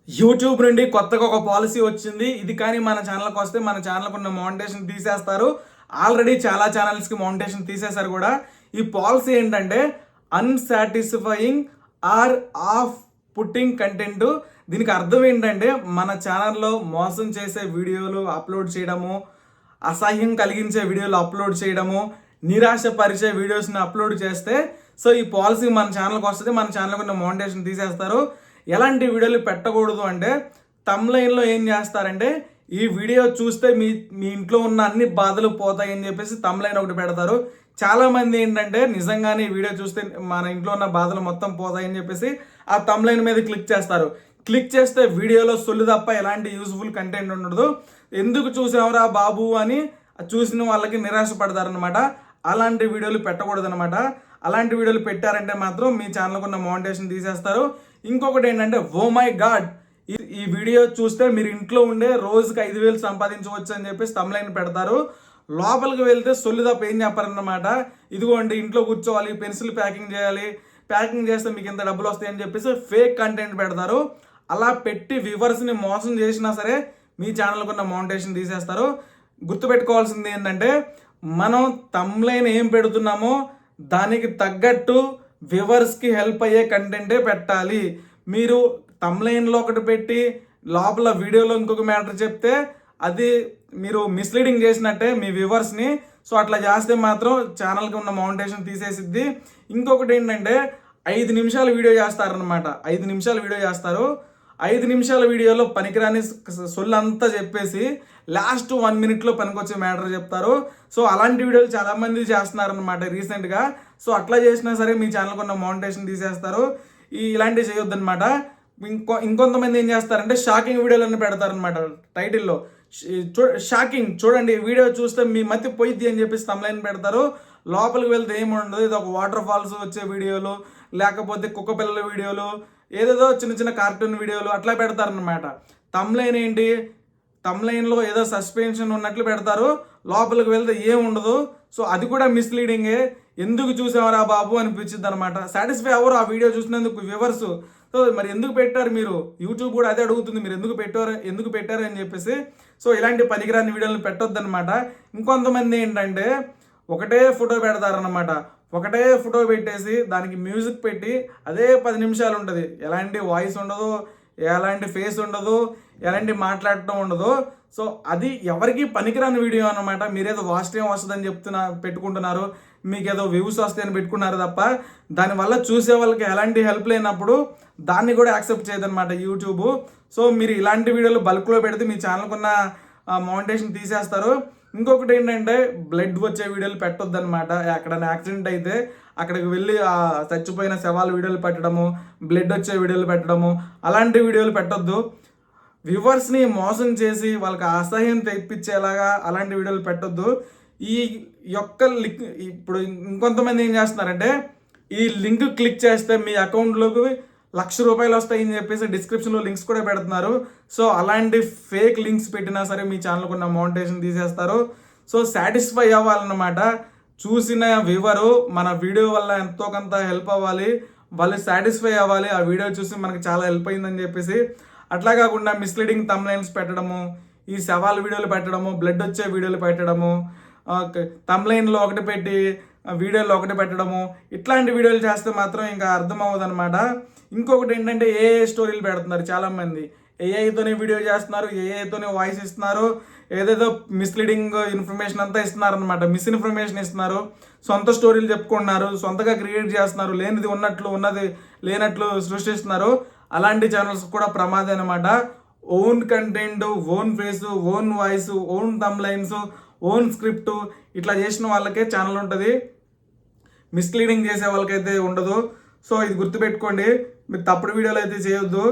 YouTube నుండి కొత్తగా ఒక పాలసీ వచ్చింది. ఇది కానీ మన ఛానల్కి వస్తే మన ఛానల్కి ఉన్న మౌంటేషన్ తీసేస్తారు. ఆల్రెడీ చాలా ఛానల్స్కి మౌంటేషన్ తీసేశారు కూడా. ఈ పాలసీ ఏంటంటే అన్సాటిస్ఫైయింగ్ ఆర్ ఆఫ్ పుట్టింగ్ కంటెంట్. దీనికి అర్థం ఏంటంటే మన ఛానల్లో మోసం చేసే వీడియోలు అప్లోడ్ చేయడము, అసహ్యం కలిగించే వీడియోలు అప్లోడ్ చేయడము, నిరాశపరిచే వీడియోస్ని అప్లోడ్ చేస్తే సో ఈ పాలసీ మన ఛానల్కి వస్తుంది. మన ఛానల్కి ఉన్న మౌంటేషన్ తీసేస్తారు. ఎలాంటి వీడియోలు పెట్టకూడదు అంటే తమ్లైన్లో ఏం చేస్తారంటే ఈ వీడియో చూస్తే మీ మీ ఇంట్లో ఉన్న అన్ని బాధలు పోతాయని చెప్పేసి తమ్లైన్ ఒకటి పెడతారు. చాలామంది ఏంటంటే నిజంగానే ఈ వీడియో చూస్తే మన ఇంట్లో ఉన్న బాధలు మొత్తం పోతాయని చెప్పేసి ఆ తమ్లైన్ మీద క్లిక్ చేస్తారు. క్లిక్ చేస్తే వీడియోలో సొల్లు తప్ప ఎలాంటి యూస్ఫుల్ కంటెంట్ ఉండదు. ఎందుకు చూసావురా బాబు అని చూసిన వాళ్ళకి నిరాశ పడతారనమాట. అలాంటి వీడియోలు పెట్టకూడదు అనమాట. అలాంటి వీడియోలు పెట్టారంటే మాత్రం మీ ఛానల్కి ఉన్న మౌంటేషన్ తీసేస్తారు. ఇంకొకటి ఏంటంటే ఓ మై గాడ్ ఈ వీడియో చూస్తే మీరు ఇంట్లో ఉండే రోజుకి 5,000 సంపాదించవచ్చు అని చెప్పేసి తమ్లైన్ పెడతారు. లోపలికి వెళ్తే సొల్లు తప్ప ఏం చెప్పారన్నమాట. ఇదిగోండి ఇంట్లో కూర్చోవాలి, పెన్సిల్ ప్యాకింగ్ చేయాలి, ప్యాకింగ్ చేస్తే మీకు ఇంత డబ్బులు వస్తాయి అని చెప్పేసి ఫేక్ కంటెంట్ పెడతారు. అలా పెట్టి వ్యూవర్స్ని మోసం చేసినా సరే మీ ఛానల్కి ఉన్న మౌంటేషన్ తీసేస్తారు. గుర్తుపెట్టుకోవాల్సింది ఏంటంటే మనం తమ్లైన్ ఏం పెడుతున్నామో దానికి తగ్గట్టు వ్యూవర్స్కి హెల్ప్ అయ్యే కంటెంటే పెట్టాలి. మీరు తమ్లైన్లో ఒకటి పెట్టి లోపల వీడియోలో ఇంకొక మ్యాటర్ చెప్తే అది మీరు మిస్లీడింగ్ చేసినట్టే మీ వ్యూవర్స్ని. సో అట్లా చేస్తే మాత్రం ఛానల్కి ఉన్న మౌంటేషన్ తీసేసిద్ది. ఇంకొకటి ఏంటంటే 5 నిమిషాల వీడియో చేస్తారనమాట. 5 నిమిషాల వీడియో చేస్తారు. 5 నిమిషాల వీడియోలో పనికిరాని సొల్లు అంతా చెప్పేసి లాస్ట్ 1 మినిట్లో పనికొచ్చే మ్యాటర్ చెప్తారు. సో అలాంటి వీడియోలు చాలామంది చేస్తున్నారనమాట రీసెంట్గా. సో అట్లా చేసినా సరే మీ ఛానల్కి ఉన్న మౌంటేషన్ తీసేస్తారు. ఇలాంటివి చేయొద్దు అనమాట. ఇంకొంతమంది ఏం చేస్తారంటే షాకింగ్ వీడియోలన్నీ పెడతారనమాట టైటిల్లో. షాకింగ్ చూడండి వీడియో చూస్తే మీ మతి పోయిద్ది అని చెప్పేసి తమ్లైన్ పెడతారు. లోపలికి వెళ్తే ఏముండదు. ఇది ఒక వాటర్ ఫాల్స్ వచ్చే వీడియోలు, లేకపోతే కుక్క పిల్లల వీడియోలు, ఏదేదో చిన్న చిన్న కార్టూన్ వీడియోలు అట్లా పెడతారనమాట. తమ్లైన్ ఏంటి, తమ్లైన్లో ఏదో సస్పెన్షన్ ఉన్నట్లు పెడతారు. లోపలికి వెళ్తే ఏముండదు. సో అది కూడా మిస్లీడింగే. ఎందుకు చూసావరా బాబు అనిపించింది అనమాట. సాటిస్ఫై అవ్వరు ఆ వీడియో చూసినందుకు వ్యూవర్స్. సో మరి ఎందుకు పెట్టారు మీరు? యూట్యూబ్ కూడా అదే అడుగుతుంది, మీరు ఎందుకు పెట్టారు అని చెప్పేసి. సో ఇలాంటి పనికిరాని వీడియోలను పెట్టొద్దు అనమాట. ఇంకొంతమంది ఏంటంటే ఒకటే ఫోటో పెడతారనమాట. ఒకటే ఫోటో పెట్టేసి దానికి మ్యూజిక్ పెట్టి అదే 10 నిమిషాలు ఉంటుంది. ఎలాంటి వాయిస్ ఉండదు, ఎలాంటి ఫేస్ ఉండదు, ఎలాంటి మాట్లాడటం ఉండదు. సో అది ఎవరికి పనికిరాని వీడియో అనమాట. మీరేదో వాచ్ టైం వస్తుందని పెట్టుకుంటున్నారు, మీకు ఏదో వ్యూస్ వస్తాయని పెట్టుకున్నారు తప్ప దానివల్ల చూసే వాళ్ళకి ఎలాంటి హెల్ప్ లేనప్పుడు దాన్ని కూడా యాక్సెప్ట్ చేయదనమాట యూట్యూబ్. సో మీరు ఇలాంటి వీడియోలు బల్క్లో పెడితే మీ ఛానల్కి ఉన్న మౌంటేషన్ తీసేస్తారు. ఇంకొకటి ఏంటంటే బ్లడ్ వచ్చే వీడియోలు పెట్టొద్దు అనమాట. ఎక్కడైనా యాక్సిడెంట్ అయితే అక్కడికి వెళ్ళి చచ్చిపోయిన శవాల వీడియోలు పెట్టడము, బ్లడ్ వచ్చే వీడియోలు పెట్టడము, అలాంటి వీడియోలు పెట్టొద్దు. వ్యూవర్స్ని మోసం చేసి వాళ్ళకి అసహ్యం తెప్పించేలాగా అలాంటి వీడియోలు పెట్టొద్దు. ఈ యొక్క లింక్ ఇప్పుడు ఇంకొంతమంది ఏం చేస్తున్నారంటే ఈ లింక్ క్లిక్ చేస్తే మీ అకౌంట్లోకి ₹1,00,000 వస్తాయని చెప్పేసి డిస్క్రిప్షన్లో లింక్స్ కూడా పెడుతున్నారు. సో అలాంటి ఫేక్ లింక్స్ పెట్టినా సరే మీ ఛానల్కి ఉన్న మౌంటేషన్ తీసేస్తారు. సో సాటిస్ఫై అవ్వాలన్నమాట. చూసిన వ్యూవరు మన వీడియో వల్ల ఎంతో కొంత హెల్ప్ అవ్వాలి, వాళ్ళు సాటిస్ఫై అవ్వాలి. ఆ వీడియో చూసి మనకి చాలా హెల్ప్ అయిందని చెప్పేసి. అట్లా కాకుండా మిస్లీడింగ్ తమ్లైన్స్ పెట్టడము, ఈ సవాల్ వీడియోలు పెట్టడము, బ్లడ్ వచ్చే వీడియోలు పెట్టడము, తమ్లైన్లో ఒకటి పెట్టి వీడియోలో ఒకటి పెట్టడము, ఇట్లాంటి వీడియోలు చేస్తే మాత్రం ఇంకా అర్థం అవ్వదన్నమాట. ఇంకొకటి ఏంటంటే ఏఐ స్టోరీలు పెడుతున్నారు చాలామంది. ఏఐతోనే వీడియో చేస్తున్నారు, ఏఐతోనే వాయిస్ ఇస్తున్నారు, ఏదేదో మిస్లీడింగ్ ఇన్ఫర్మేషన్ అంతా ఇస్తున్నారు అనమాట. మిస్ఇన్ఫర్మేషన్ ఇస్తున్నారు, సొంత స్టోరీలు చెప్పుకుంటున్నారు, సొంతగా క్రియేట్ చేస్తున్నారు, లేనిది ఉన్నట్లు ఉన్నది లేనట్లు సృష్టిస్తున్నారు. అలాంటి ఛానల్స్ కూడా ప్రమాదం అనమాట. Own content, own face, own voice, own thumbnails, own script ఇట్లా చేసిన వాళ్ళకే ఛానల్ ఉంటుంది. మిస్లీడింగ్ చేసే వాళ్ళకైతే ఉండదు. సో ఇది గుర్తుపెట్టుకోండి. మీరు తప్పుడు వీడియోలు అయితే చేయొద్దు.